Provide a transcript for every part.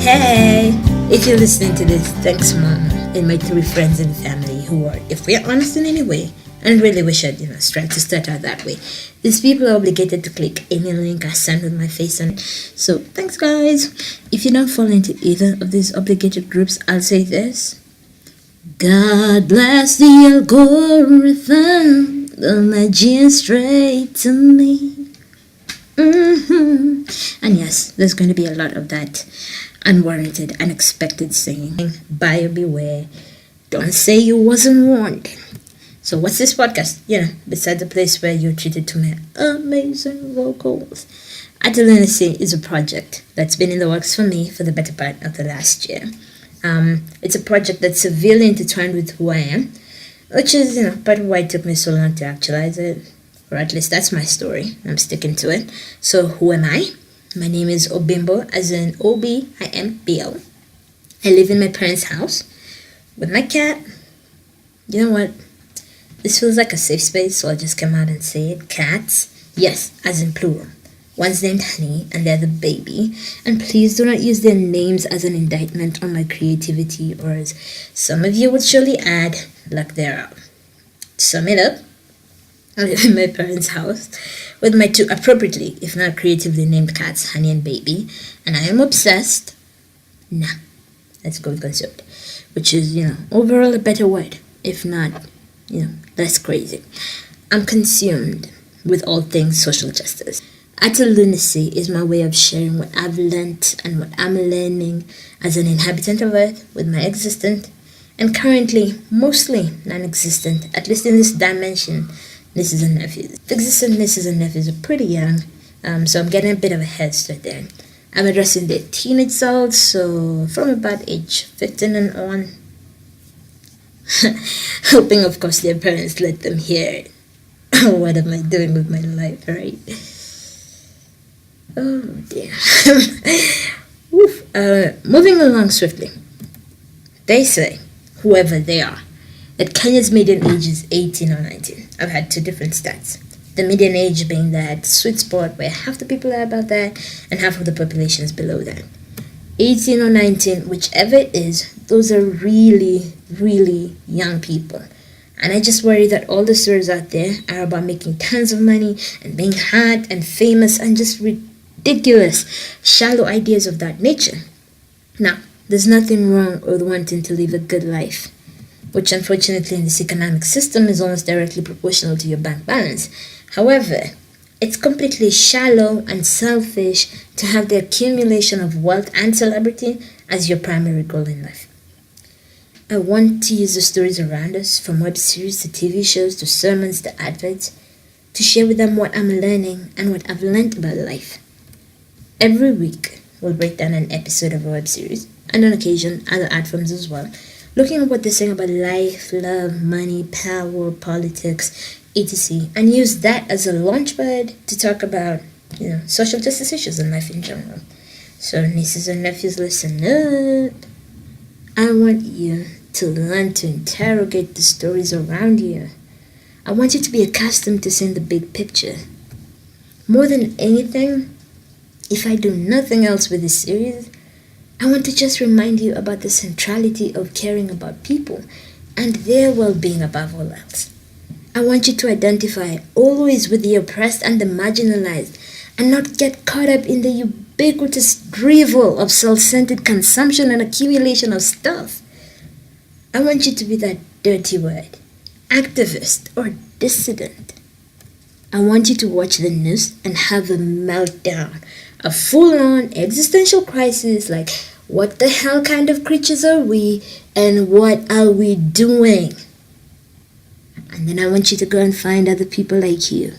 Hey, if you're listening to this, thanks mom and my three friends and family who are, if we're honest in any way, and really wish I'd strive to start out that way. These people are obligated to click any link I send with my face on it. So thanks guys. If you don't fall into either of these obligated groups, I'll say this. God bless the algorithm, the magic straight to me. And yes, there's going to be a lot of that unwarranted, unexpected singing. Buyer beware. Don't say you wasn't warned. So what's this podcast? Besides the place where you're treated to my amazing vocals. Utter Lunacy is a project that's been in the works for me for the better part of the last year. It's a project that's severely intertwined with who I am, which is, part of why it took me so long to actualize it. Or at least that's my story. I'm sticking to it. So who am I? My name is Obimbo, as in O-B-I-M-B-O. I live in my parents' house with my cat. You know what? This feels like a safe space, so I'll just come out and say it. Cats. Yes, as in plural. One's named Honey, and they're the baby. And please do not use their names as an indictment on my creativity, or as some of you would surely add, luck thereof. To sum it up, I live in my parents' house with my two appropriately, if not creatively named cats, Honey and Baby, and I am obsessed. Let's go with consumed, which is, overall a better word, if not, less crazy. I'm consumed with all things social justice. Utter Lunacy is my way of sharing what I've learnt and what I'm learning as an inhabitant of Earth with my existent and currently mostly non-existent, at least in this dimension, nieces and nephews. Existent nieces and nephews are pretty young, so I'm getting a bit of a head start there. I'm addressing their teenage selves, so from about age 15 and on. Hoping, of course, their parents let them hear it. What am I doing with my life, right? Oh dear. Moving along swiftly. They say, whoever they are, that Kenya's median age is 18 or 19. I've had two different stats. The median age being that sweet spot where half the people are above that and half of the population is below that. 18 or 19, whichever it is, those are really, really young people. And I just worry that all the stories out there are about making tons of money and being hot and famous and just ridiculous, shallow ideas of that nature. Now, there's nothing wrong with wanting to live a good life, which unfortunately in this economic system is almost directly proportional to your bank balance. However, it's completely shallow and selfish to have the accumulation of wealth and celebrity as your primary goal in life. I want to use the stories around us, from web series to TV shows to sermons to adverts, to share with them what I'm learning and what I've learned about life. Every week, we'll break down an episode of a web series, and on occasion, other art forms as well, looking at what they're saying about life, love, money, power, politics, etc. And use that as a launchpad to talk about, social justice issues and life in general. So nieces and nephews, listen up. I want you to learn to interrogate the stories around you. I want you to be accustomed to seeing the big picture. More than anything, if I do nothing else with this series, I want to just remind you about the centrality of caring about people and their well-being above all else. I want you to identify always with the oppressed and the marginalized and not get caught up in the ubiquitous drivel of self-centered consumption and accumulation of stuff. I want you to be that dirty word, activist or dissident. I want you to watch the news and have a meltdown, a full-on existential crisis like, what the hell kind of creatures are we and what are we doing? And then I want you to go and find other people like you.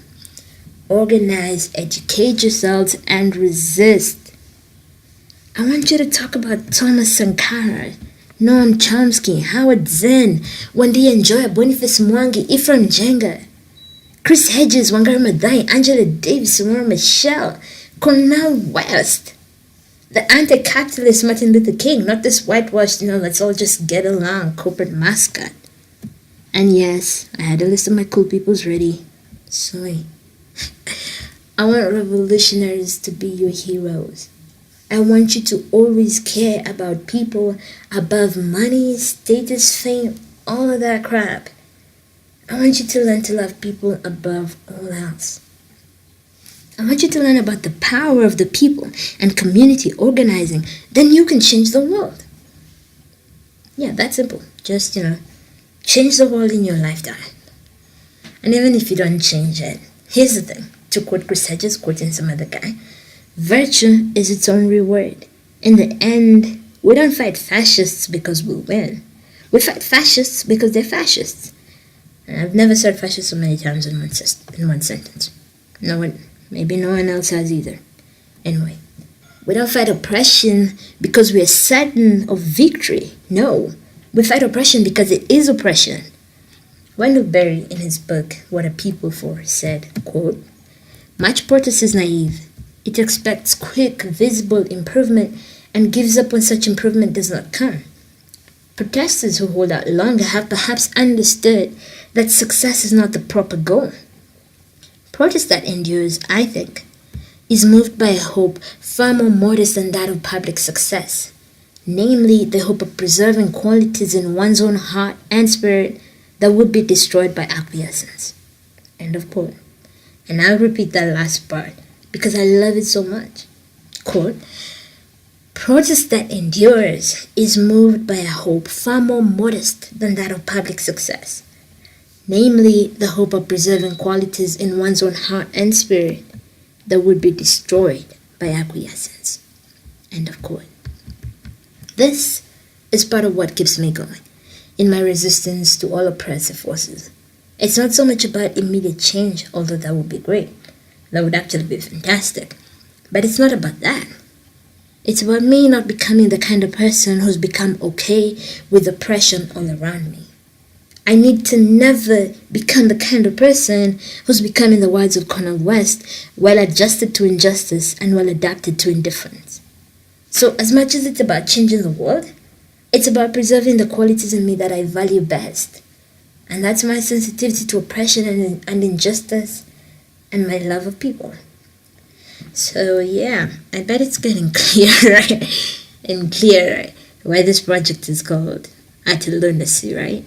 Organize, educate yourselves, and resist. I want you to talk about Thomas Sankara, Noam Chomsky, Howard Zinn, Wendy Njoya, Boniface Mwangi, Ephraim Jenga, Chris Hedges, Wangari Maathai, Angela Davis, Samora Michelle, Cornel West, the anti-capitalist Martin Luther King, not this whitewashed, let's all just get along corporate mascot. And yes, I had a list of my cool peoples ready. Sorry. I want revolutionaries to be your heroes. I want you to always care about people above money, status, fame, all of that crap. I want you to learn to love people above all else. I want you to learn about the power of the people and community organizing. Then you can change the world. Yeah, that's simple. Just, change the world in your lifetime. And even if you don't change it, here's the thing. To quote Chris quoting some other guy, virtue is its own reward. In the end, we don't fight fascists because we win. We fight fascists because they're fascists. And I've never said fascist so many times in one sentence. Maybe no one else has either. Anyway, we don't fight oppression because we are certain of victory. No, we fight oppression because it is oppression. Wendell Berry, in his book, What Are People For, said, quote, "Much protest is naive. It expects quick, visible improvement and gives up when such improvement does not come. Protesters who hold out longer have perhaps understood that success is not the proper goal. Protest that endures, I think, is moved by a hope far more modest than that of public success, namely the hope of preserving qualities in one's own heart and spirit that would be destroyed by acquiescence." End of quote. And I'll repeat that last part because I love it so much. Quote, "Protest that endures is moved by a hope far more modest than that of public success, namely the hope of preserving qualities in one's own heart and spirit that would be destroyed by acquiescence." End of quote. This is part of what keeps me going in my resistance to all oppressive forces. It's not so much about immediate change, although that would be great. That would actually be fantastic. But it's not about that. It's about me not becoming the kind of person who's become okay with oppression all around me. I need to never become the kind of person who's become, in the words of Cornel West, well adjusted to injustice and well adapted to indifference. So as much as it's about changing the world, it's about preserving the qualities in me that I value best. And that's my sensitivity to oppression and injustice and my love of people. So yeah, I bet it's getting clearer and clearer why this project is called Utter Lunacy, right?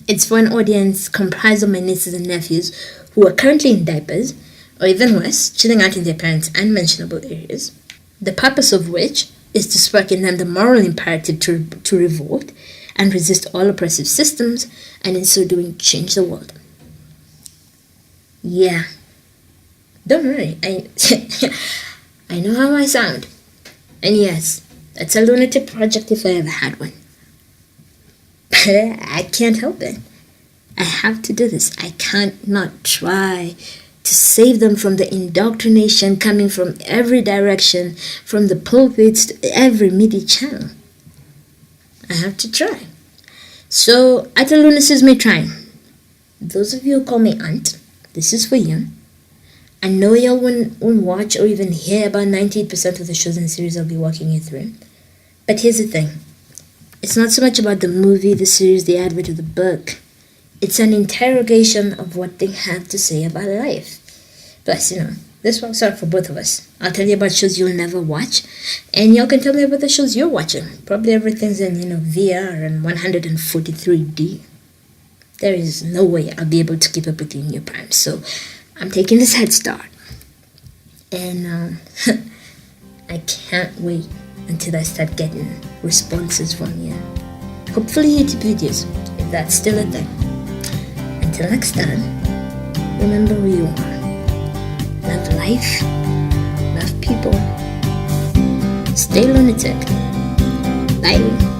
It's for an audience comprised of my nieces and nephews who are currently in diapers, or even worse, chilling out in their parents' unmentionable areas, the purpose of which is to spark in them the moral imperative to revolt and resist all oppressive systems, and in so doing change the world. Yeah. Don't worry, I know how I sound. And yes, that's a lunatic project if I ever had one. But I can't help it. I have to do this. I can't not try to save them from the indoctrination coming from every direction, from the pulpits to every media channel. I have to try. So, Utter Lunacy is me trying. Those of you who call me aunt, this is for you. I know y'all won't watch or even hear about 98% of the shows and series I'll be walking you through. But here's the thing. It's not so much about the movie, the series, the advert, or the book. It's an interrogation of what they have to say about life. Plus, this works out for both of us. I'll tell you about shows you'll never watch, and y'all can tell me about the shows you're watching. Probably everything's in, VR and 143D. There is no way I'll be able to keep up with you in your prime, so I'm taking this head start. And I can't wait until I start getting responses from you. Hopefully YouTube videos, if that's still a thing. Until next time, remember who you are. Love life, love people. Stay lunatic. Bye.